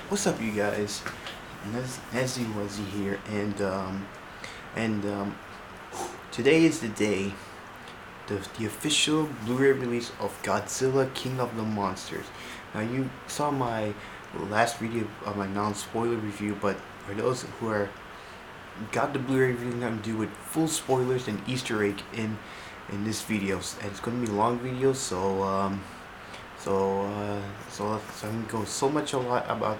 What's up, you guys? Nezzy Wuzzy here, and today is the day, the official Blu-ray release of Godzilla King of the Monsters. Now, you saw my last video of my non-spoiler review, but for those who are got the Blu-ray review, I'm gonna do with full spoilers and Easter egg in this video, and it's gonna be a long video, so I'm going so much a lot about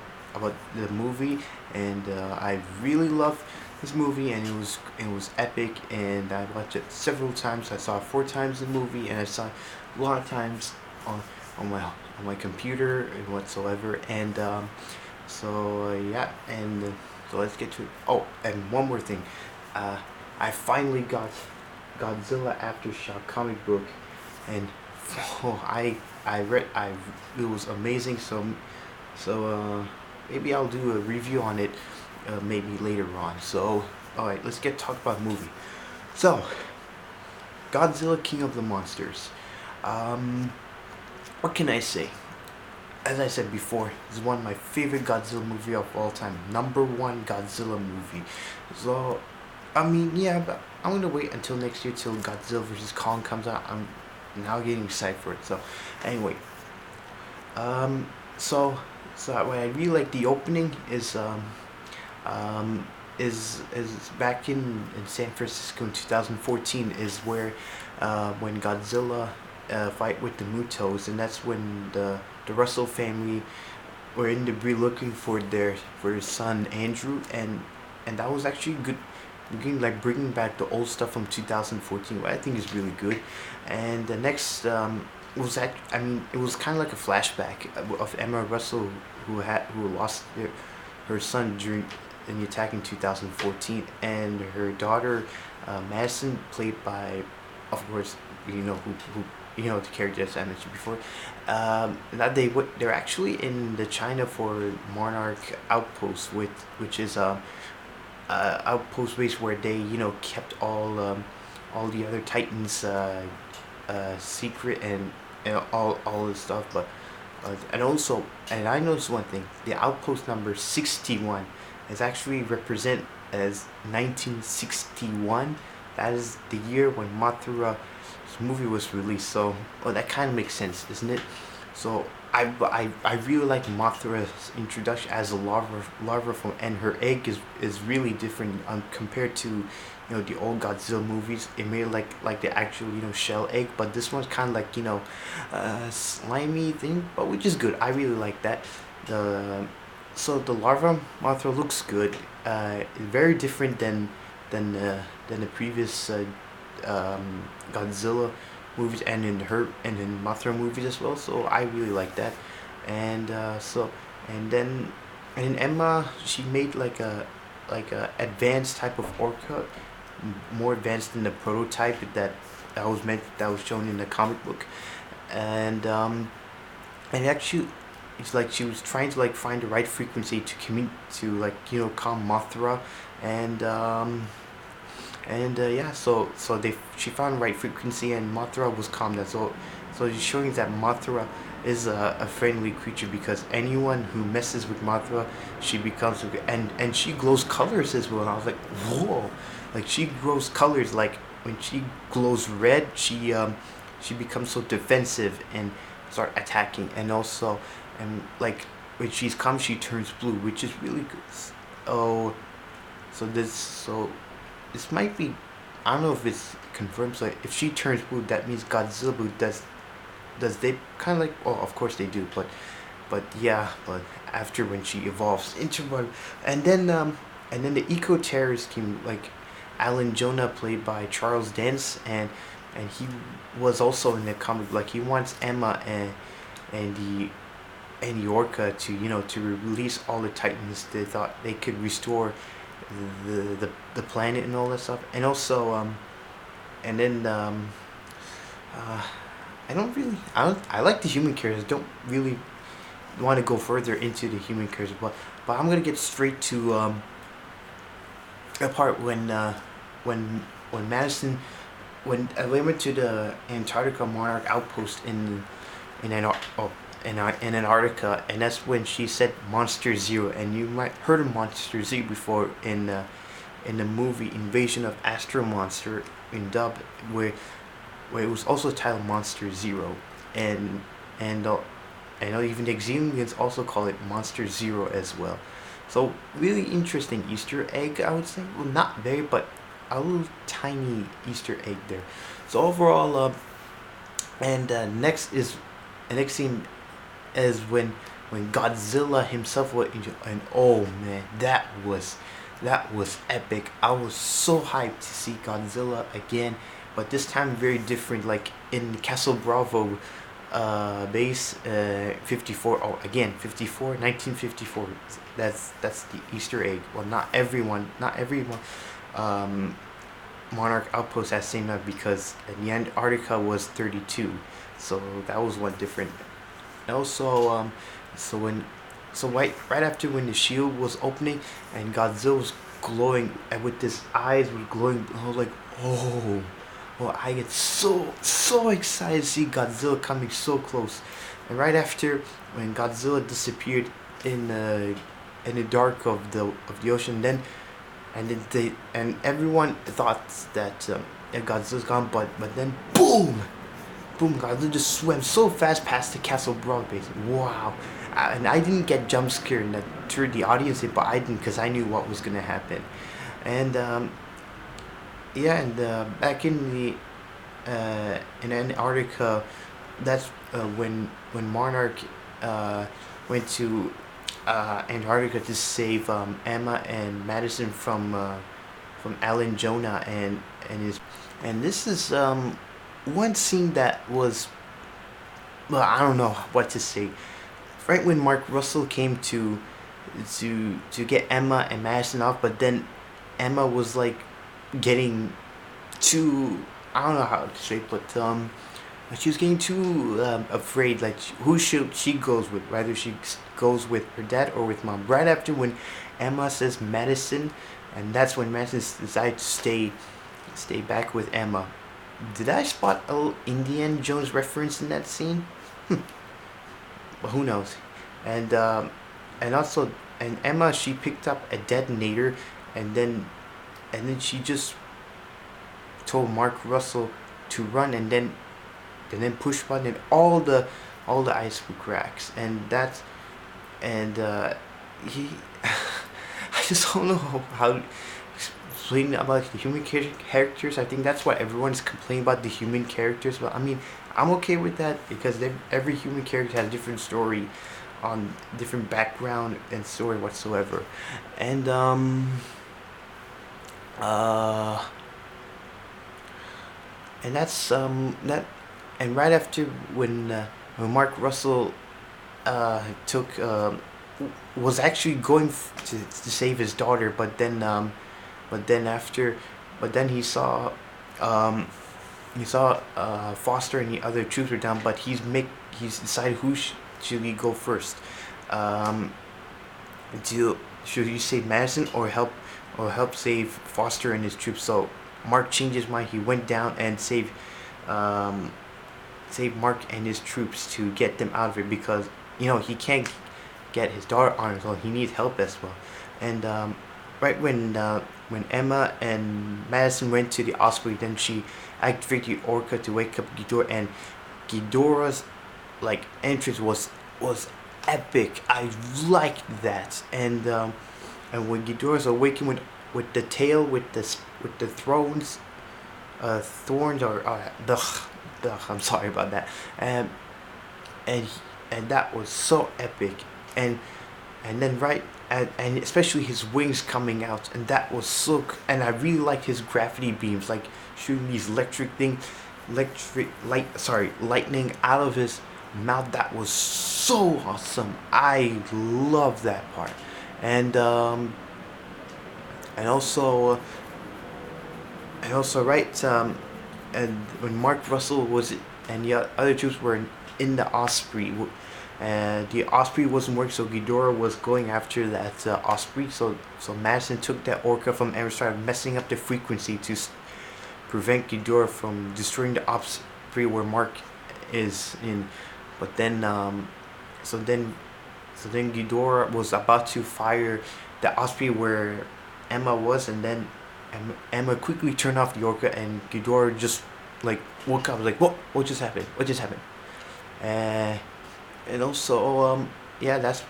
the movie, and I really love this movie, and it was epic, and I watched it several times. I saw it 4 times the movie, and I saw it a lot of times on on my computer and whatsoever, and yeah, and so let's get to it. Oh, and one more thing, uh, I finally got Godzilla Aftershock comic book, and oh, I read I it was amazing. So maybe I'll do a review on it maybe later on. So all right, let's get talk about the movie. So Godzilla King of the Monsters. What can I say? As I said before, this is one of my favorite Godzilla movie of all time. #1 Godzilla movie. So I mean, yeah, but I'm gonna wait until next year till Godzilla vs Kong comes out. I'm now getting excited for it. So anyway, um, so what I really like the opening um, is back in San Francisco in 2014 is where when Godzilla fight with the Mutos, and that's when the Russell family were in debris looking for his son Andrew, and that was actually good. Like bringing back the old stuff from 2014, what I think is really good. And the next it was kind of like a flashback of Emma Russell, who lost her son during an attack in 2014, and her daughter Madison, played by, of course, who the character as I mentioned before. That they're actually in the China for Monarch outpost, which is outpost base where they kept all the other Titans secret, and all this stuff. But and I noticed one thing: the outpost number 61 is actually represent as 1961. That is the year when Mothra's movie was released. So, that kind of makes sense, isn't it? So I really like Mothra's introduction as a larva from, and her egg is really different compared to the old Godzilla movies. It made like the actual shell egg, but this one's kind of like slimy thing, but which is good. I really like that. The So the larva Mothra looks good. Very different than the previous Godzilla movies, and in Mothra movies as well. So I really like that, and and then and Emma, she made like a advanced type of orca, more advanced than the prototype that was shown in the comic book, and actually it's like she was trying to like find the right frequency to like calm Mothra, and yeah, so she found the right frequency, and Mothra was calmed. So it's showing that Mothra is a friendly creature, because anyone who messes with Mothra, she becomes, and she glows colors as well. And I was like, whoa, like she glows colors. Like when she glows red, she becomes so defensive and start attacking, and like when she's calm, she turns blue, which is really good. Oh, so this might be, I don't know if it's confirmed. So if she turns blue, that means Godzilla blue. Does they kind of like? Oh, of course they do. But yeah. But after, when she evolves into one, and then the eco terrorist team, like Alan Jonah, played by Charles Dance, and he was also in the comic. Like he wants Emma and the Orca to release all the Titans. They thought they could restore the planet and all that stuff, and also and then I like the human characters. Don't really want to go further into the human characters, but I'm gonna get straight to a part when Madison, when I went to the Antarctica Monarch outpost in in Antarctica, and that's when she said Monster Zero, and you might heard of Monster Z before in the movie Invasion of Astro Monster in dub, where it was also titled Monster Zero, and and I know even the Xenians also call it Monster Zero as well. So really interesting Easter egg, I would say. Well, not very, but a little tiny Easter egg there. So overall, and next scene is when Godzilla himself was injured, and oh man, that was epic. I was so hyped to see Godzilla again, but this time very different. Like in Castle Bravo, base 54. Oh, again 54, 1954. That's the Easter egg. Well, not everyone. Um, Monarch Outpost has same number because in the Antarctica was 32, so that was one different. And also, so when so right after when the shield was opening and Godzilla was glowing and with his eyes were glowing, I was like, oh, well, I get so excited to see Godzilla coming so close. And right after when Godzilla disappeared in the dark of the ocean, and everyone thought that Godzilla's gone, but then boom, Godzilla just swam so fast past the Castle Broad base. Wow. And I didn't get jump scared, and that through the audience did, but I didn't because I knew what was gonna happen. And yeah, and back in Antarctica, that's when Monarch went to Antarctica to save Emma and Madison from Alan Jonah and his, and this is one scene that was, well, I don't know what to say. Right when Mark Russell came to get Emma and Madison off, but then Emma was like getting too, I don't know how to say, but she was getting too afraid. Like who should she goes with? Whether she goes with her dad or with mom. Right after when Emma says Madison, and that's when Madison decided to stay back with Emma. Did I spot a little Indiana Jones reference in that scene? Well, who knows? And also, and Emma, she picked up a detonator, and then she just told Mark Russell to run, and then push button, and all the ice cracks, and that's and he. I just don't know how to explain about the human characters. I think that's what everyone's complaining about, the human characters. But I mean, I'm okay with that because every human character has a different story, on different background and story whatsoever, and uh and that's that and right after when Mark Russell took was actually going to save his daughter, but then after but then he saw Foster and the other troops were down, but he's decided who should he go first, should he save Madison or help save Foster and his troops. So Mark changed his mind. He went down and saved Mark and his troops to get them out of it, because he can't get his daughter on, so he needs help as well. And right when Emma and Madison went to the Osprey, then she activated the Orca to wake up Ghidorah, and Ghidorah's entrance was epic. I liked that, and when Ghidorah's awakened with the tail with the thorns or I'm sorry about that, and that was so epic, and then and especially his wings coming out, and that was and I really liked his gravity beams, like shooting these lightning out of his mouth. That was so awesome. I love that part, and also right, and when Mark Russell and the other troops were in the Osprey, and the Osprey wasn't working, so Ghidorah was going after that Osprey. So Madison took that Orca from and started messing up the frequency to prevent Ghidorah from destroying the Osprey where Mark is in. But then so then so then Ghidorah was about to fire the osprey where Emma was, and then Emma quickly turned off the orca, and Ghidorah just like woke up like, what just happened? What just happened? Uh, and also yeah, that's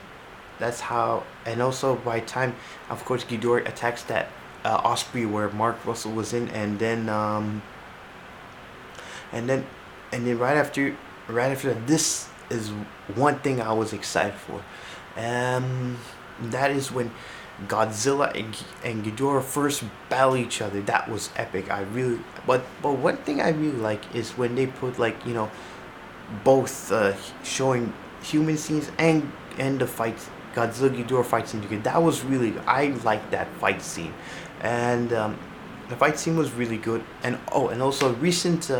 how. And also by time, of course, Ghidorah attacks that osprey where Mark Russell was in, and then and then right after that, this is one thing I was excited for. Um, that is when Godzilla and Ghidorah first battle each other. That was epic. I really, but one thing I really like is when they put like, both showing human scenes and the fights. Godzilla Ghidorah fight scene together. That was really good. I liked that fight scene, and the fight scene was really good. And and also recent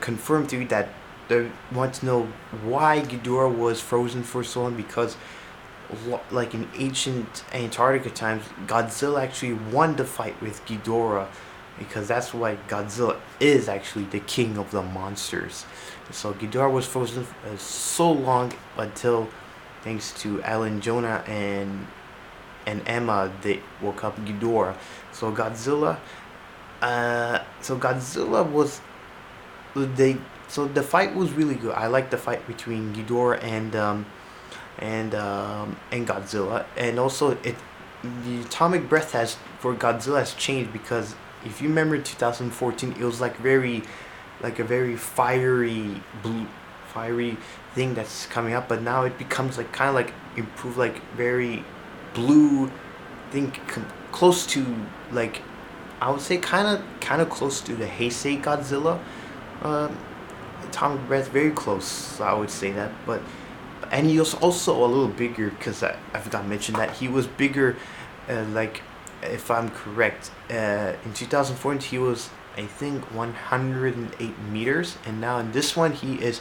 confirmed theory that they want to know why Ghidorah was frozen for so long, because like in ancient Antarctica times, Godzilla actually won the fight with Ghidorah, because that's why Godzilla is actually the king of the monsters. So Ghidorah was frozen so long until, thanks to Alan Jonah and Emma, they woke up Ghidorah. So Godzilla was they. So the fight was really good. I like the fight between Ghidorah and Godzilla, and also the atomic breath has for Godzilla has changed, because if you remember 2014, it was like a very fiery thing that's coming up, but now it becomes like kind of like improved, like very blue thing, close to, like, I would say kind of close to the Heisei Godzilla. Um, Atomic Breath, very close. I would say that, but and he was also a little bigger, because I forgot to mention that he was bigger. Like, if I'm correct, in 2014 he was, I think, 108 meters, and now in this one he is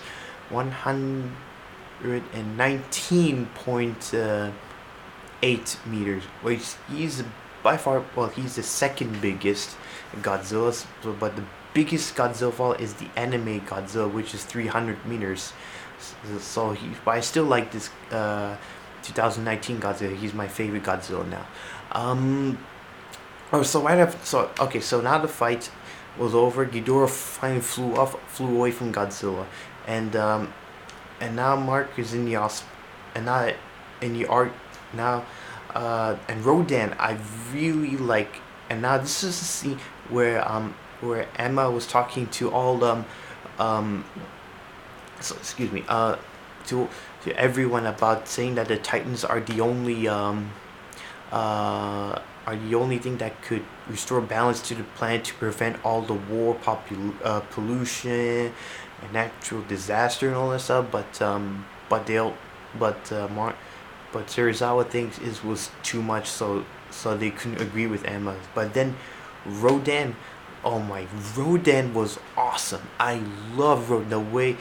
119.8 meters, which he's by far, well, he's the second biggest Godzilla, but the biggest Godzilla fall is the anime Godzilla, which is 300 meters. So but I still like this 2019 Godzilla. He's my favorite Godzilla now. So okay, so now the fight was over. Ghidorah finally flew away from Godzilla, and now Mark is in the and now in the art now, and Rodan I really like. And now this is the scene where Emma was talking to all um so excuse me to everyone about saying that the Titans are the only thing that could restore balance to the planet to prevent all the war, pollution, and natural disaster and all that stuff. But they'll Mark but Serizawa thinks it was too much, so they couldn't agree with Emma. But then Rodan, oh my, Rodan was awesome. I love the way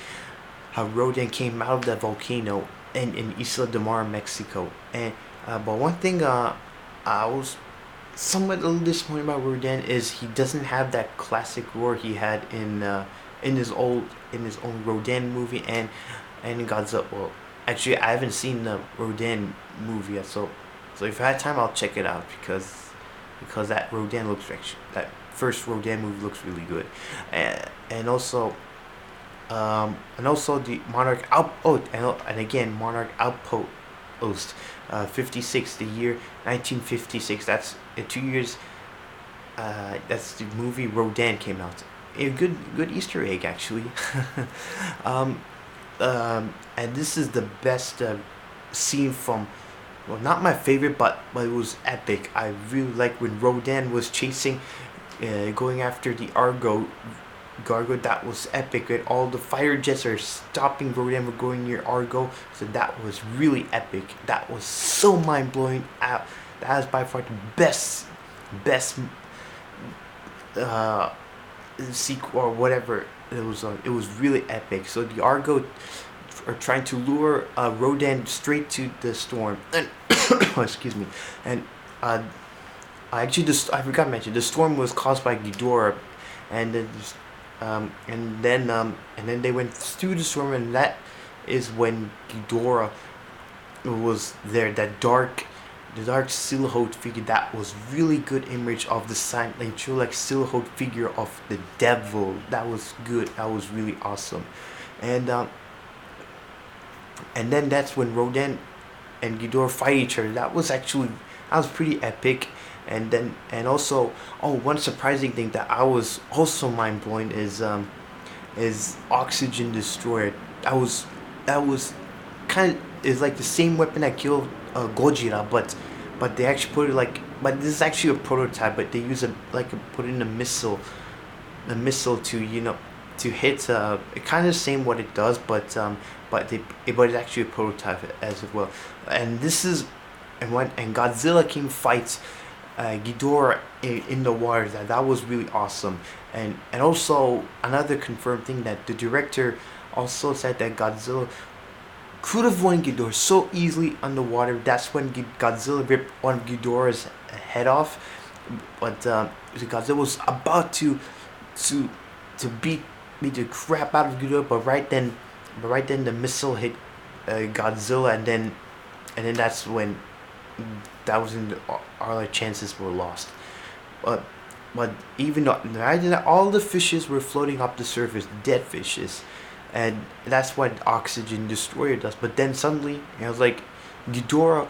how Rodan came out of that volcano in Isla de Mar, Mexico. And but one thing I was somewhat a little disappointed about Rodan is he doesn't have that classic roar he had in his own Rodan movie and Godzilla. Well, actually, I haven't seen the Rodan movie yet, so if I had time, I'll check it out, because that Rodan looks actually, that first Rodan movie looks really good, and also the Monarch Out. Oh, and again, Monarch Outpost, 56, the year 1956. That's 2 years. That's the movie Rodan came out. A good Easter egg, actually. And this is the best scene from. Well, not my favorite, but it was epic. I really like when Rodan was chasing, going after the Gargo. That was epic. And all the fighter jets are stopping Rodan from going near Argo. So that was really epic. That was so mind blowing. That was by far the best sequel or whatever. It was really epic. So the Argo are trying to lure Rodan straight to the storm. And excuse me. And I forgot to mention, the storm was caused by Ghidorah, and then they went through the storm, and is when Ghidorah was there. That dark, the dark silhouette figure, that was really good image of the silent, true like silhouette figure of the devil. That was good. That was really awesome. And and then that's when Rodan and Ghidorah fight each other. That was pretty epic. And then and also, oh, one surprising thing that I was also mind blowing is Oxygen Destroyer. That was kind of is like the same weapon that killed Gojira, but they actually put it like, but this is actually a prototype, but they use put in a missile to, to hit, it kind of the same what it does, but it's actually a prototype as well. And this is, and Godzilla came fights Ghidorah in the water. That was really awesome. And also another confirmed thing, that the director also said that Godzilla could have won Ghidorah so easily underwater. That's when Godzilla ripped one of Ghidorah's head off, but Godzilla was about to beat the crap out of Ghidorah, but right then the missile hit Godzilla, and then that's when that was in all our chances were lost. But even though right then all the fishes were floating up the surface, dead fishes, and that's what Oxygen Destroyer does. But then suddenly, it was like Ghidorah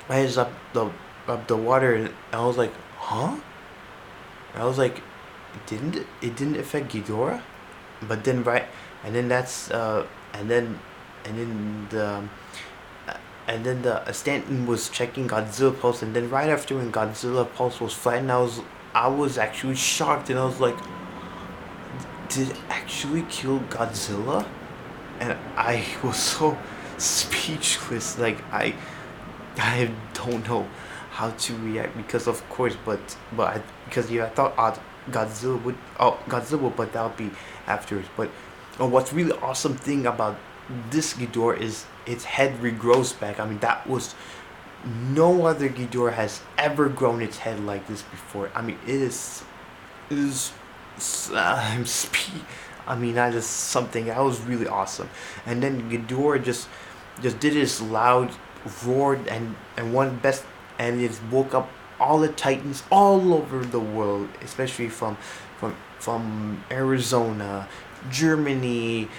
rises up the water, and I was like, huh? And I was like, it didn't affect Ghidorah, but then right, and then that's and then the Stanton was checking Godzilla pulse, and then right after when Godzilla pulse was flattened, I was actually shocked, and I was like, did it actually kill Godzilla? And I was so speechless. Like I don't know how to react, because of course, because I thought Godzilla would, but that'll be afterwards. But what's really awesome thing about this Ghidorah is its head regrows back. I mean, that was, no other Ghidorah has ever grown its head like this before. I mean, it is I mean, that is something that was really awesome. And then Ghidorah just did this loud roar, and one best, and it woke up all the Titans all over the world, especially from Arizona, Germany,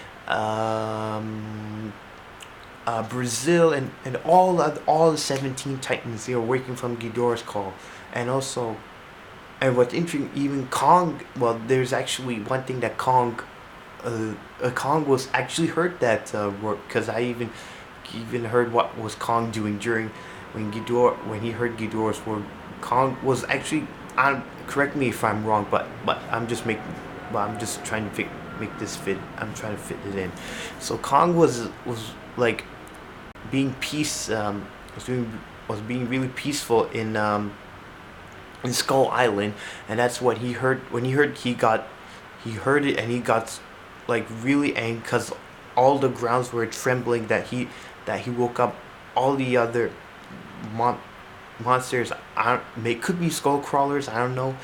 Brazil, and all the 17 Titans. They were waking from Ghidorah's call. And also, and what's interesting, even Kong. Well, there's actually one thing that Kong was actually heard that because I even heard what was Kong doing during when he heard Ghidorah's word. Kong was actually, correct me if I'm wrong, but I'm just trying to make this fit. I'm trying to fit it in. So Kong was like being was being really peaceful in Skull Island, and that's what he heard. When he heard it, and he got like really angry because all the grounds were trembling, that he woke up all the other monsters. Could be skull crawlers, I don't know,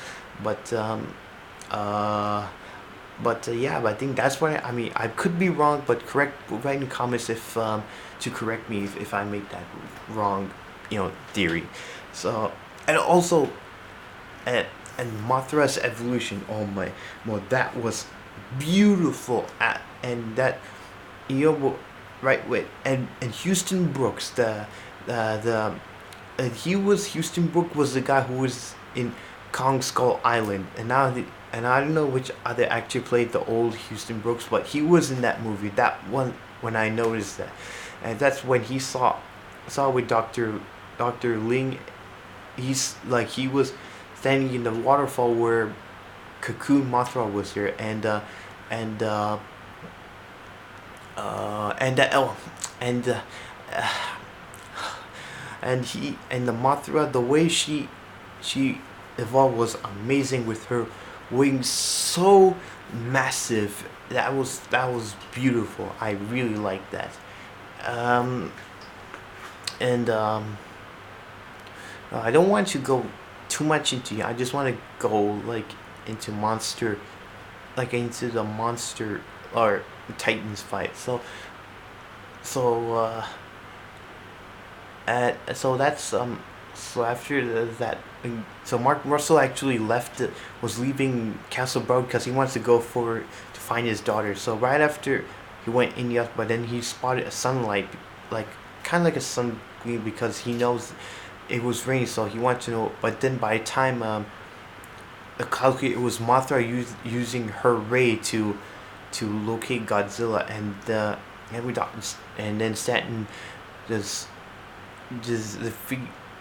but yeah, but I think that's what I mean. I could be wrong, but write in the comments if to correct me if I make that wrong, theory. So, and also, and Mothra's evolution. Oh my, well, that was beautiful. And that, right, wait, and Houston Brooks, Houston Brooks was the guy who was in Kong Skull Island, and I don't know which other actor played the old Houston Brooks, but he was in that movie. That one, when I noticed that, and that's when he saw with Dr. Ling. He was standing in the waterfall where Cocoon Mothra was here, and the Mothra, the way she evolved was amazing, with her wings so massive. That was beautiful. I really liked that. I don't want to go too much into it. I just want to go into the monster, or Titans fight. So so that's so after that, so Mark Russell actually was leaving Castle Broad because he wants to go to find his daughter. So right after he went in, yes, but then he spotted a sunlight, like kind of like a sun gleam, because he knows it was raining, so he wanted to know. But then by the time it was Mothra using her ray to locate Godzilla, and and then Stanton just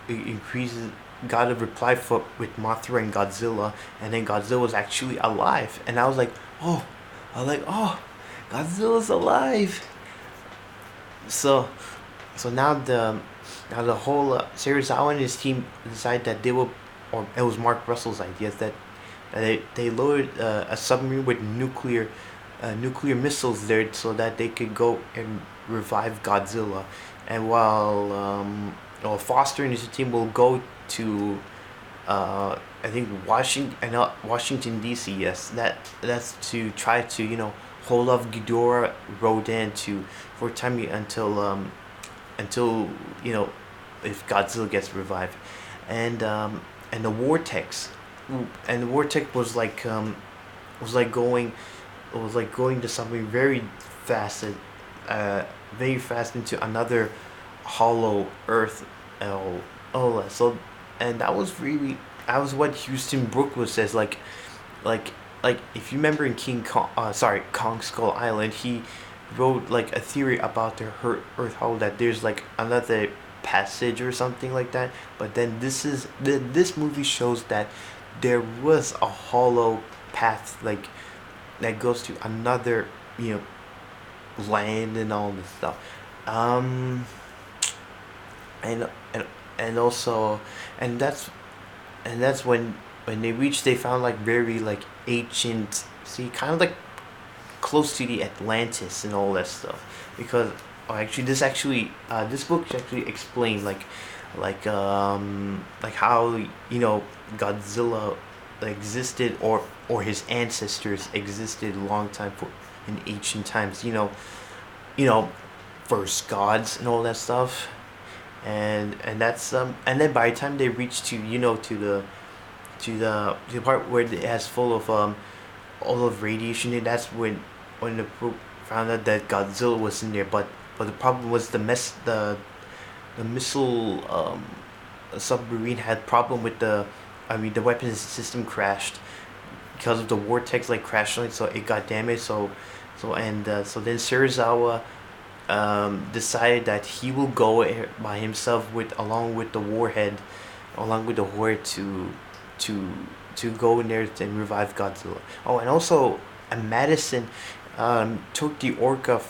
it increases, got a reply for with Mothra and Godzilla, and then Godzilla was actually alive, and I was like, oh, Godzilla's alive. So so now the whole Serizawa and his team decided that they will, or it was Mark Russell's idea, that they loaded a submarine with nuclear missiles there so that they could go and revive Godzilla. And Foster and his team will go to I think Washington D.C. Yes, that's to try to hold off Ghidorah, Rodan to for a time until if Godzilla gets revived, and the vortex, was like going to something fast, very fast into another hollow Earth. So and that was what Houston Brook says, like if you remember in Kong Skull Island, he wrote like a theory about the Earth Hollow, that there's like another passage or something like that. But then this movie shows that there was a hollow path, like that goes to another land and all this stuff. Um, and and and also and that's when they reached, they found like very like ancient, see, kind of like close to the Atlantis and all that stuff, because actually this book actually explained like how Godzilla existed, or his ancestors existed a long time for in ancient times, you know first gods and all that stuff. And that's and then by the time they reach to the part where it has full of all of radiation, and that's when the group found out that Godzilla was in there. But the problem was the missile submarine had problem with the weapons system crashed because of the vortex, like crashing, so it got damaged. So then Serizawa decided that he will go by himself along with the warhead to go in there and revive Godzilla. Oh, and also Madison took the Orca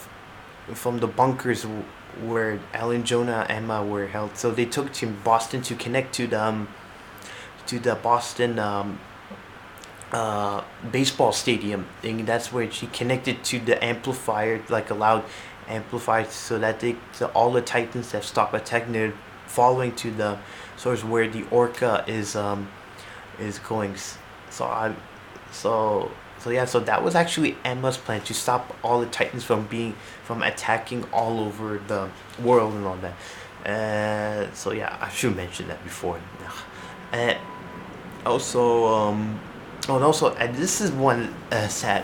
from the bunkers where Alan, Jonah, and Emma were held. So they took to Boston to connect to the Boston baseball stadium, and that's where she connected to the amplifier, like a loud amplifier, so that all the Titans that stop attacking, they're following to the source where the Orca is going. So I so so yeah, so that was actually Emma's plan, to stop all the Titans from attacking all over the world and all that. So yeah, I should mention that before. And also and this is one sad.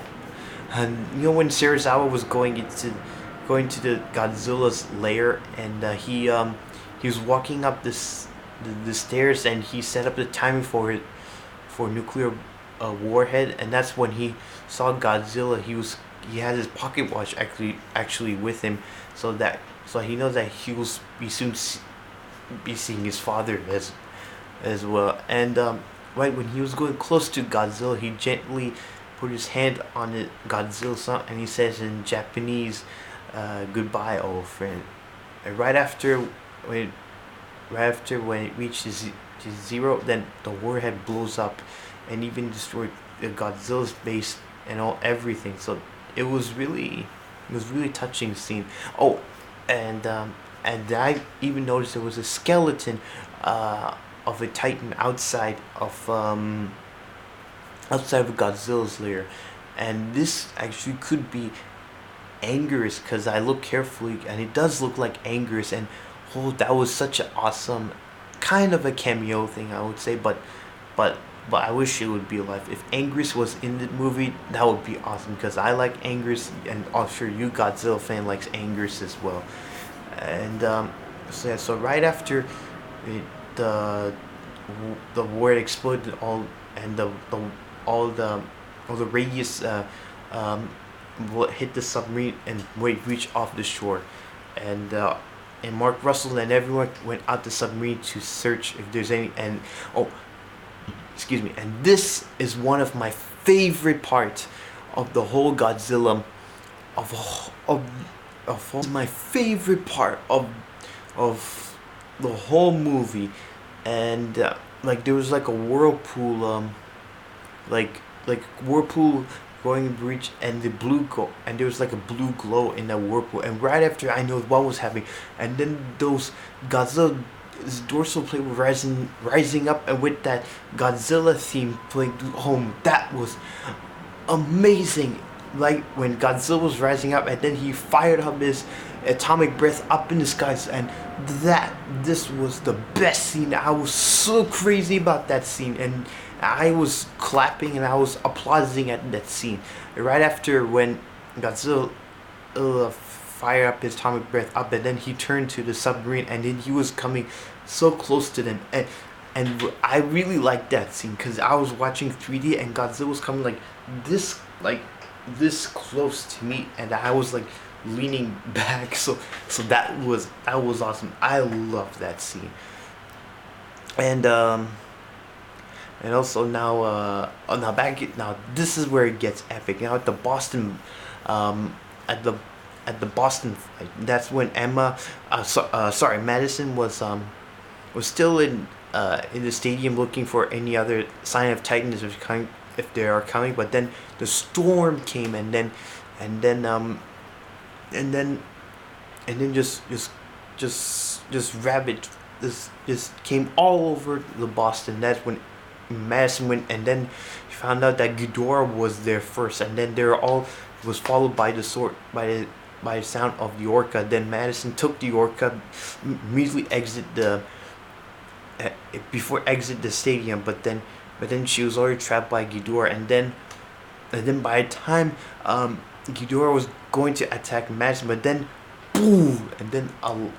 And when Serizawa was going to the Godzilla's lair, and he was walking up the stairs, and he set up the timing for nuclear warhead, and that's when he saw Godzilla. He had his pocket watch actually with him, so he knows that he will soon be seeing his father as well. And right when he was going close to Godzilla, he gently put his hand on Godzilla's arm, and he says in Japanese, "Goodbye, old friend." And when it reaches zero, then the warhead blows up, and even destroyed Godzilla's base and everything. So it was really touching scene. Oh, and I even noticed there was a skeleton of a Titan outside of Godzilla's lair, and this actually could be Anger's, because I look carefully and it does look like Anger's, and oh, that was such an awesome kind of a cameo thing, I would say, but but I wish it would be alive. If Anger's was in the movie, that would be awesome because I like Anger's, and I'm sure you Godzilla fan likes Anger's as well. And so yeah, so right after it, the war exploded all, and all the all the radius hit the submarine and reached off the shore, and and Mark Russell and everyone went out the submarine to search if there's any. And oh, excuse me, and this is one of my favorite parts of the whole Godzilla, of my favorite part of the whole movie. And like there was like a whirlpool, like whirlpool going in breach, and the blue go and there was like a blue glow in that whirlpool, and right after I know what was happening, and then those Godzilla, his dorsal plate was rising up, and with that Godzilla theme playing through home, that was amazing. Like when Godzilla was rising up, and then he fired up his atomic breath up in the skies, and this was the best scene. I was so crazy about that scene, and I was clapping and I was applauding at that scene. Right after when Godzilla fired up his atomic breath up, and then he turned to the submarine, and then he was coming so close to them, and I really liked that scene because I was watching 3D and Godzilla was coming like this close to me, and I was like leaning back, so that was awesome. I love that scene. And also now now this is where it gets epic. Now at the Boston, at the Boston fight, that's when Madison was still in the stadium looking for any other sign of Titans if they are coming, but then the storm came, and then and then and then and then just rabbit just came all over the Boston. That's when Madison went, and then he found out that Ghidorah was there first, and then they're all was followed by the sound of the orca. Then Madison took the orca, immediately before exit the stadium, but then she was already trapped by Ghidorah, and then by the time Ghidorah was going to attack Madison, but then boom, and then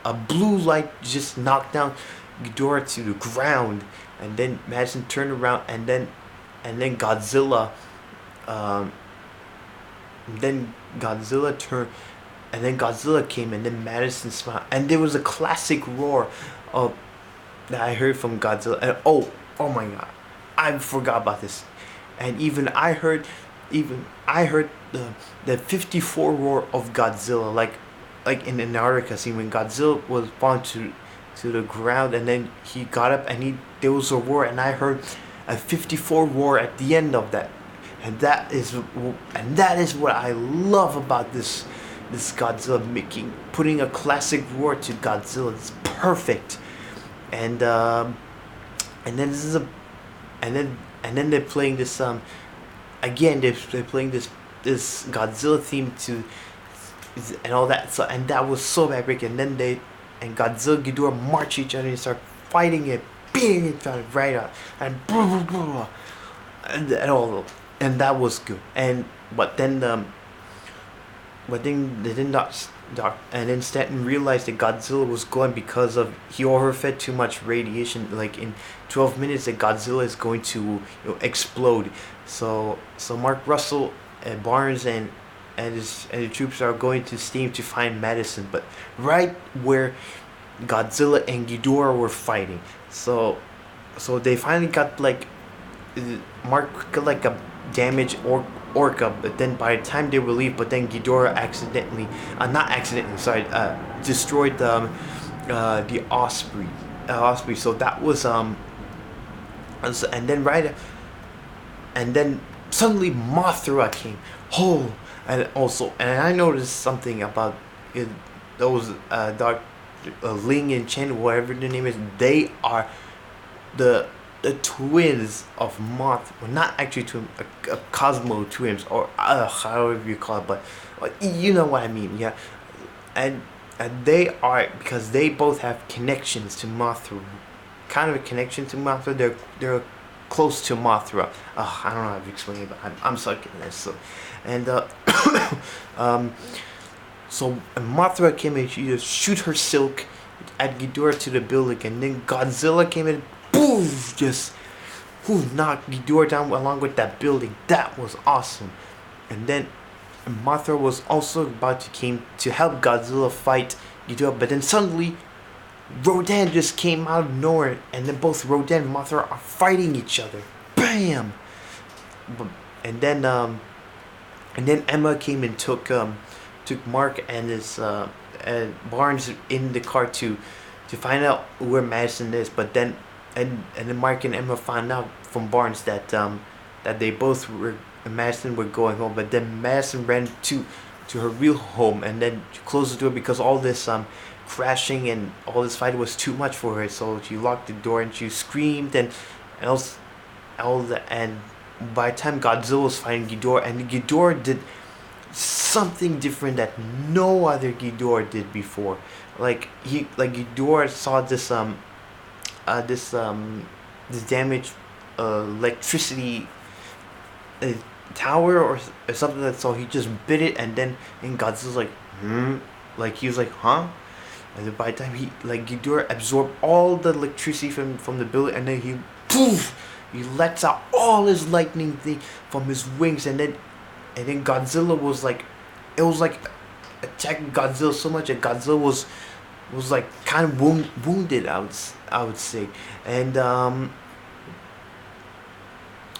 a blue light just knocked down Ghidorah to the ground, and then Madison turned around, and then Godzilla, then Godzilla turned, and then Godzilla came, and then Madison smiled, and there was a classic roar of that I heard from Godzilla, and oh my god, I forgot about this, and even I heard the 54 roar of Godzilla, like in Antarctica scene when Godzilla was falling to the ground, and then he got up, and there was a roar, and I heard a 54 roar at the end of that, and that is what I love about this Godzilla, putting a classic roar to Godzilla. It's perfect. And then this is and then they're playing this again, they're playing this Godzilla theme to and all that, so, and that was so epic. And then Godzilla and Ghidorah march each other and start fighting it, bang, it right out, and blah, blah, blah, and all, and that was good. And but then they did not. And then Stanton realized that Godzilla was gone because he overfed too much radiation. Like in 12 minutes, that Godzilla is going to explode. So Mark Russell and Barnes and the troops are going to steam to find Madison, but right where Godzilla and Ghidorah were fighting. So they finally got Mark got like a damaged orca, but then by the time they were leave, but then Ghidorah destroyed the Osprey. So that was and then suddenly Mothra came. Oh, and I noticed something about it, those Ling and Chen, whatever the name is. They are the twins of Moth, well, not actually twin, Cosmo twins, or however you call it, but you know what I mean, yeah. And they are, because they both have connections to Mothra, kind of a connection to Mothra. They're close to Mothra. I don't know how to explain it, but I'm sucking at this. So, and um, so Mothra came and she just shoot her silk at Ghidorah to the building, and then Godzilla came in, boom, just knocked Ghidorah down along with that building. That was awesome. And then Mothra was also about to came to help Godzilla fight Ghidorah, but then suddenly Rodan just came out of nowhere, and then both Rodan and Mothra are fighting each other. Bam! And then Emma came and took Mark and his and Barnes in the car to find out where Madison is. But then then Mark and Emma found out from Barnes that that they both were, Madison were going home. But then Madison ran to her real home, and then she closed the door because all this crashing and all this fighting was too much for her. So she locked the door and she screamed and else all the and by the time Godzilla was fighting Ghidorah, and Ghidorah did something different that no other Ghidorah did before. Like Ghidorah saw this this damaged electricity tower or something, that so he just bit it, and then Godzilla's like like he was like, huh? And then by the time Ghidorah absorbed all the electricity from the building, and then he poof, he lets out all his lightning thing from his wings, and then Godzilla was like, it was like attacking Godzilla so much that Godzilla was like kind of wounded, I would say. And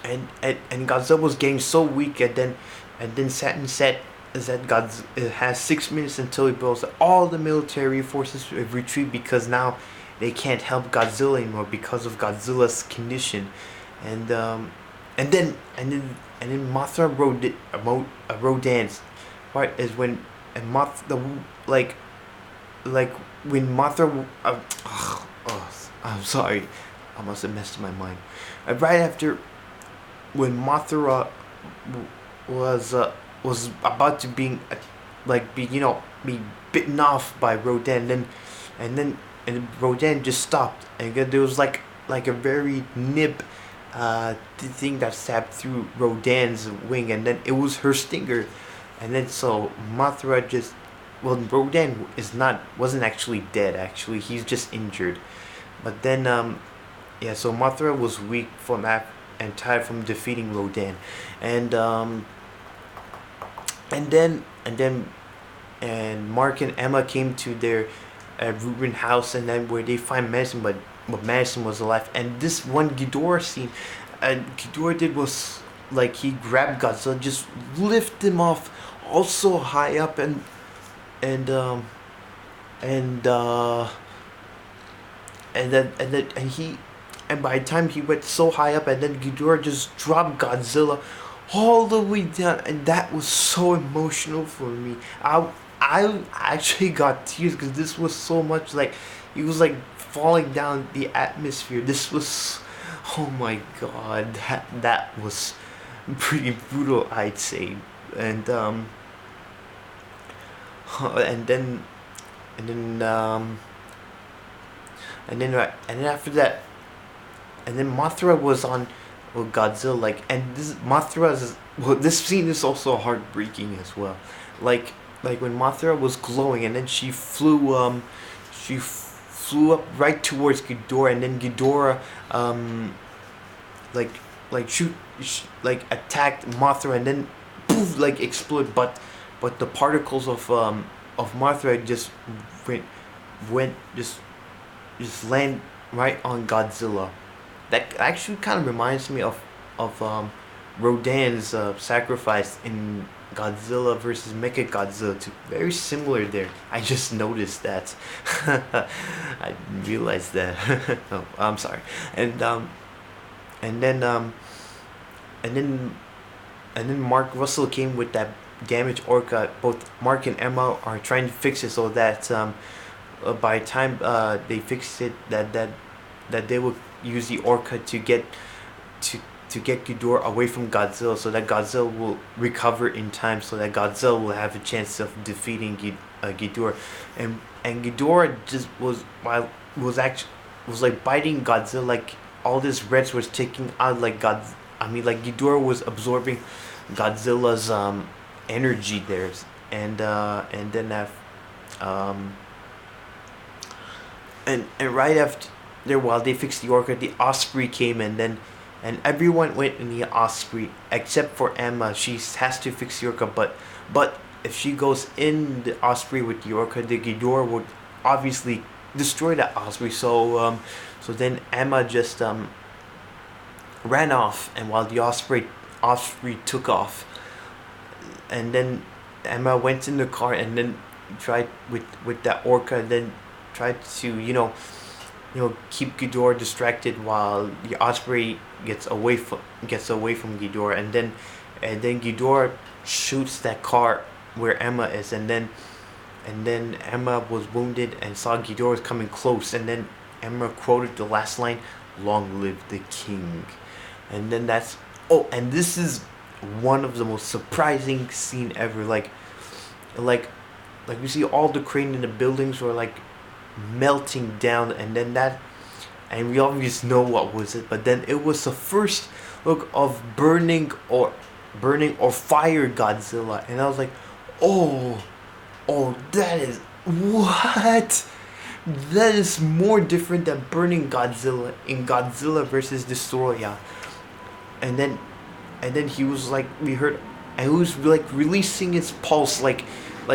and Godzilla was getting so weak, and then Saturn said is that it has 6 minutes until he builds all the military forces retreat, because now they can't help Godzilla anymore because of Godzilla's condition. And then Mothra Rodan's part is when when Mothra I'm sorry, I must have messed my mind. Right after when Mothra was about to be bitten off by Rodan, and Rodan just stopped, and there was like a very nib thing that stabbed through Rodan's wing, and then it was her stinger, and then so Mothra just, well, Rodan wasn't actually dead, actually he's just injured, but then yeah, so Mothra was weak from that and tired from defeating Rodan, and Mark and Emma came to their ruined house, and then where they find Madison, but Madison was alive. And this one Ghidorah scene, Ghidorah did was like he grabbed Godzilla, just lift him off, also high up, and by the time he went so high up, and then Ghidorah just dropped Godzilla all the way down, and that was so emotional for me. I actually got tears because this was so much like he was like falling down the atmosphere. This was, oh my god, that was pretty brutal, I'd say. And and then and then after that, and then Mothra was on Godzilla, like, and this scene is also heartbreaking as well. Like when Mothra was glowing, and then she flew up right towards Ghidorah, and then Ghidorah attacked Mothra, and then poof, like exploded, but the particles of Mothra just went just land right on Godzilla. That actually kind of reminds me of Rodan's sacrifice in Godzilla versus Mechagodzilla too. Very similar there. I just noticed that. I didn't realize that. Oh, I'm sorry. And then Mark Russell came with that damaged orca. Both Mark and Emma are trying to fix it so that by the time they fix it, that that they will use the Orca to to get Ghidorah away from Godzilla, so that Godzilla will recover in time, so that Godzilla will have a chance of defeating Ghidorah, and Ghidorah just was like biting Godzilla, like all this red was taking out like like Ghidorah was absorbing Godzilla's energy there, and then um and right after there, while they fixed the Orca, the Osprey came, and everyone went in the Osprey except for Emma. She has to fix the Orca, but if she goes in the Osprey with the Orca, the Ghidorah would obviously destroy that Osprey. So then Emma just ran off, and while the Osprey took off, and then Emma went in the car and then tried with that Orca, and then tried to keep Ghidorah distracted while the Osprey gets away from Ghidorah, and then Ghidorah shoots that car where Emma is, and then Emma was wounded and saw Ghidorah coming close, and then Emma quoted the last line, "Long live the king," and then that's and this is one of the most surprising scene ever, like we see all the crane in the buildings were like melting down, and we obviously know what was it, but then it was the first look of burning or fire Godzilla, and I was like, oh, that is what? That is more different than burning Godzilla in Godzilla versus Destroya, and then he was like, we heard, and he was like releasing his pulse, like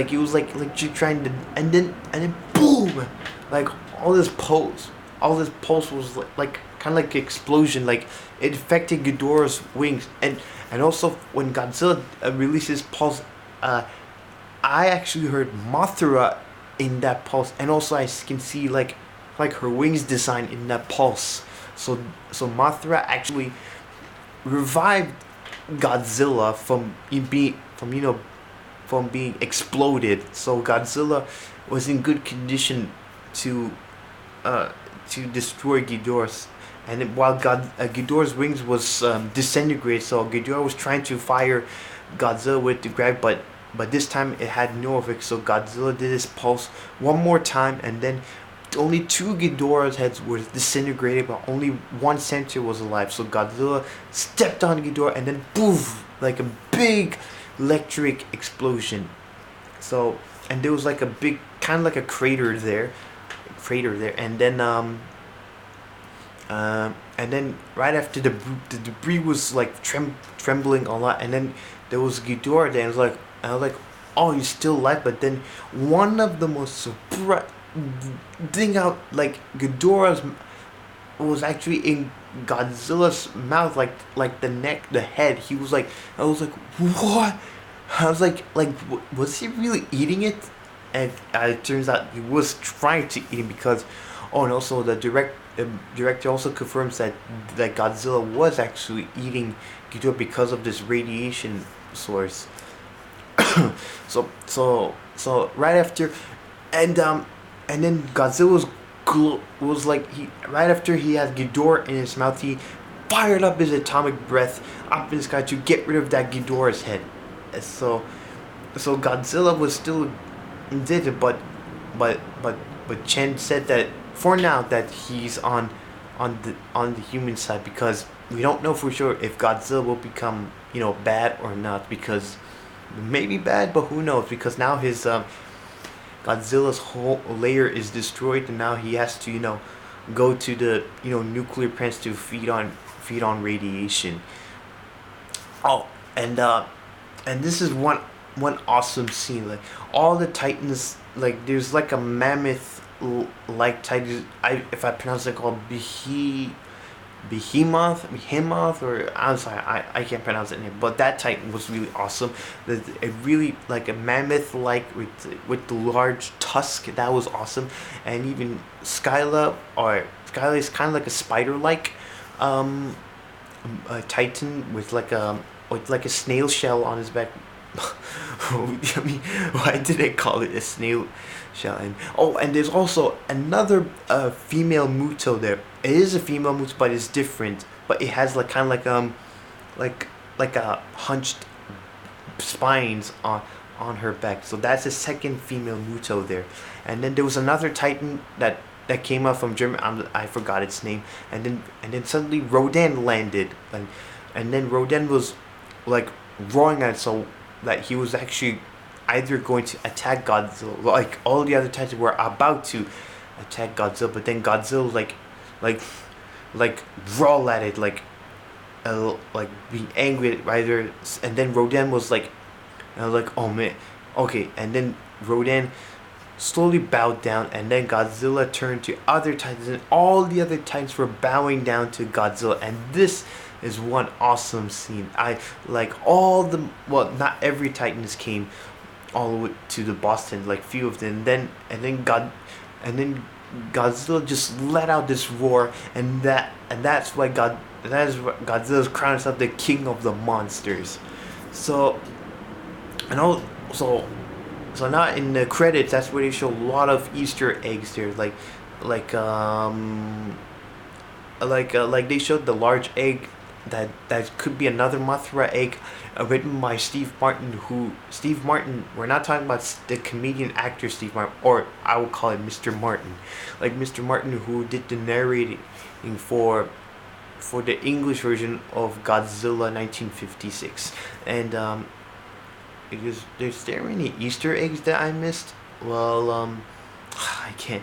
he was like trying to, and then boom, like all this pulse was like kind of like explosion, like it affected Ghidorah's wings, and also when Godzilla releases pulse, I actually heard Mothra in that pulse, and also I can see like her wings design in that pulse. So Mothra actually revived Godzilla from being exploded. So Godzilla was in good condition to destroy Ghidorah, and while Ghidorah's wings was disintegrated, so Ghidorah was trying to fire Godzilla with the grab, but this time it had no effect. So Godzilla did his pulse one more time, and then only 2 Ghidorah's heads were disintegrated, but only one center was alive. So Godzilla stepped on Ghidorah, and then poof, like a big electric explosion. So, and there was like a big, kind of like a crater there, and then right after the debris was like trembling a lot, and then there was Ghidorah there, and I was like, oh, he's still alive. But then one of the most surprising thing out, like Ghidorah's was actually in Godzilla's mouth, like the neck, the head. He was like, I was like, what? I was like, was he really eating it? And it turns out he was trying to eat it, because, oh, and also the director also confirms that Godzilla was actually eating Ghidorah because of this radiation source. so right after, and then Godzilla was like, right after he had Ghidorah in his mouth, he fired up his atomic breath up in the sky to get rid of that Ghidorah's head. So Godzilla was still did it, but Chen said that for now that he's on the human side, because we don't know for sure if Godzilla will become bad or not, because maybe bad, but who knows, because now his Godzilla's whole layer is destroyed, and now he has to go to the nuclear plants to feed on radiation. Oh, and this is one awesome scene. Like all the Titans, like there's like a mammoth like Titan. If I pronounce it, called Behemoth, or I'm sorry, I can't pronounce it, but that Titan was really awesome. It really like a mammoth like with the large tusk, that was awesome. And even Skyla is kind of like a spider like a Titan with like a snail shell on his back. I mean, why did they call it a snail shell? And there's also another female Muto there. it is a female moose, but it's different. But it has like kind of like like a hunched spines on her back. So that's the second female Muto there. And then there was another Titan that came out from Germany. I forgot its name. And then suddenly Rodan landed, and then Rodan was like roaring at it, so that he was actually either going to attack Godzilla, like all the other Titans were about to attack Godzilla, but then Godzilla like like brawl at it, like be angry at it either, and then Rodan was like, oh man, okay, and then Rodan slowly bowed down, and then Godzilla turned to other Titans, and all the other Titans were bowing down to Godzilla, and this is one awesome scene. I like all the, well, not every Titans came all the way to the Boston, like few of them, and then Godzilla just let out this roar, and that's why Godzilla's crowned himself the king of the monsters. So, and also, so now in the credits, that's where they show a lot of Easter eggs there, like like they showed the large egg that could be another Mothra egg, written by Steve Martin. Steve Martin, we're not talking about the comedian actor Steve Martin, or I will call it Mr. Martin, like Mr. Martin, who did the narrating for the English version of Godzilla 1956. And is there any Easter eggs that I missed? Well, I can't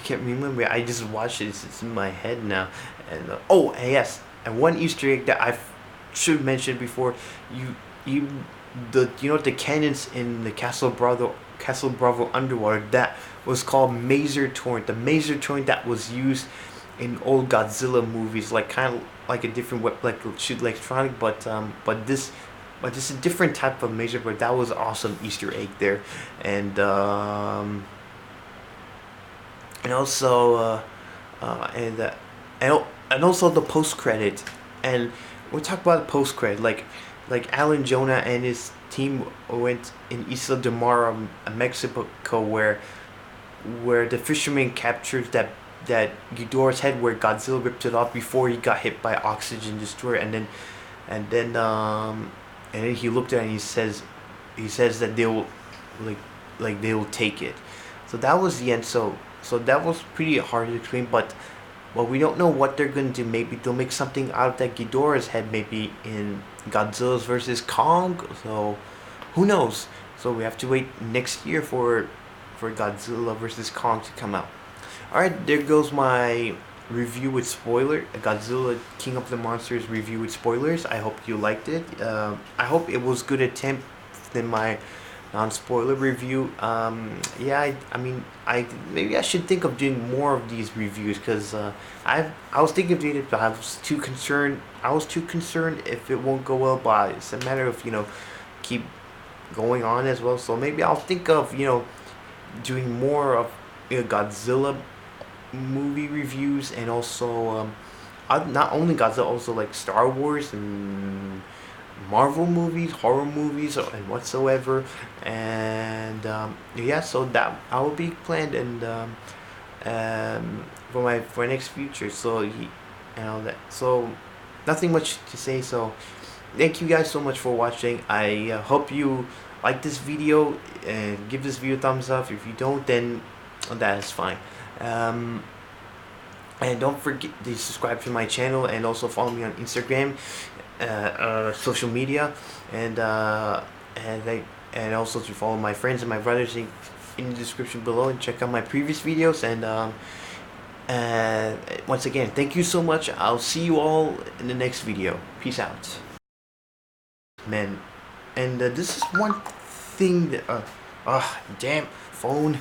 remember. I just watched it. It's in my head now. And oh, yes, and one Easter egg that I should mention before, you know the cannons in the Castle Bravo underwater, that was called Maser Torrent. The Maser Torrent that was used in old Godzilla movies, like kind of like a different like shoot electronic, but this is a different type of Maser. But that was awesome Easter egg there, and also and also the post credit. And we'll talk about the post credit, like Alan Jonah and his team went in Isla de Mar, Mexico, where the fisherman captured that Ghidorah's head, where Godzilla ripped it off before he got hit by Oxygen Destroyer, and then he looked at it and he says that they will they will take it. So that was the end. So that was pretty hard to explain, but we don't know what they're going to do. Maybe they'll make something out of that Ghidorah's head, maybe in Godzilla's versus Kong. So who knows? So we have to wait next year for Godzilla versus Kong to come out. Alright, there goes my review with spoiler. Godzilla King of the Monsters review with spoilers. I hope you liked it. I hope it was good attempt in my non-spoiler review. Yeah, I mean, maybe I should think of doing more of these reviews, because I was thinking of doing it, but I was too concerned if it won't go well. But it's a matter of keep going on as well. So maybe I'll think of doing more of Godzilla movie reviews, and also not only Godzilla, also like Star Wars and Marvel movies, horror movies, and whatsoever. And yeah, so that I will be planned, and for my next future. So so nothing much to say. So thank you guys so much for watching. I hope you like this video, and give this video a thumbs up. If you don't, then that is fine. And don't forget to subscribe to my channel, and also follow me on Instagram, social media, and also to follow my friends and my brothers in the description below, and check out my previous videos. And once again, thank you so much. I'll see you all in the next video. Peace out, man. And this is one thing that damn phone.